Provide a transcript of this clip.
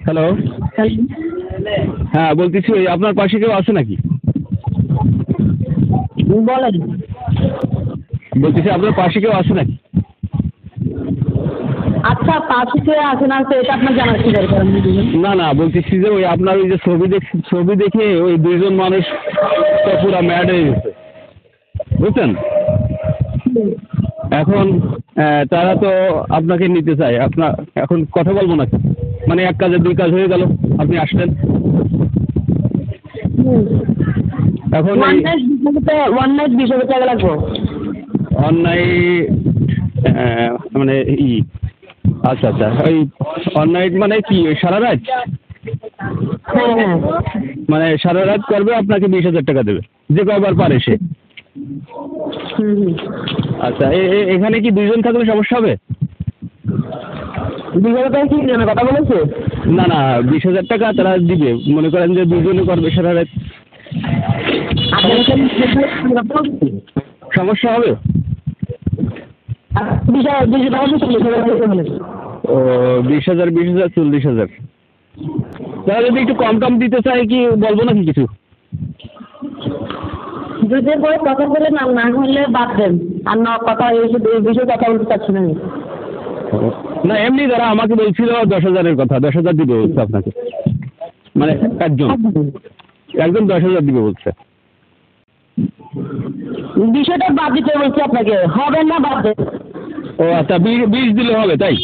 Hello. হ্যাঁ, বলতেছি ওই আপনার পাশে কেউ আছে নাকি? বলেন। বলতেছি আপনার পাশে কেউ আছে নাকি? আচ্ছা, পাশে কে আছে না আছে এটা আপনার জানার কি দরকার? না না, বলতেছি যে ওই আপনার ওই যে ছবি দেখে ওই দুইজন মানুষ তো পুরা ম্যাড হয়ে গেছে, বুঝছেন? এখন তারা তো আপনাকে নিতে চায়। আপনার এখন কথা বলবো না, মানে এক কাজে দুই কাজ হয়ে গেল, আপনি আসলেন। এখন ওয়ান নাইট 20,000 টাকা লাগবে। অনলাইন মানে আচ্ছা আচ্ছা, ওই অনলাইন মানে কি ওই সারা রাত? হ্যাঁ হ্যাঁ। মানে সারা রাত করবে, আপনাকে 20,000 টাকা দেবে, যে কয়বার পারে সে। আচ্ছা, এখানে কি দুইজন থাকলে সমস্যা হবে? 20,000 টাকা কি জানে কথা বলেছে? না না, 20,000 টাকা তারা দিবে, মনে করেন যে দুজনে করবে সারা রাত। সমস্যা হবে? ও 20,000 20,000 40,000। তারা যদি একটু কম কম দিতে চায় কি বলবো নাকি কিছু? যদি পরে কথা বলে না হলে বাদ দেন, আর না কথা এই বিষয়ে কথা বলতে চাচ্ছি না। না, এমনি তারা আমাকে বলছিল 10,000-এর কথা, 10,000 দিবে বলছে আপনাকে, মানে একজন 10,000 দিবে বলছে। বিষয়টা বাদ দিতে বলছি আপনাকে, হবে না বাদ দেন। ও আচ্ছা, 20 দিলে হবে তাই?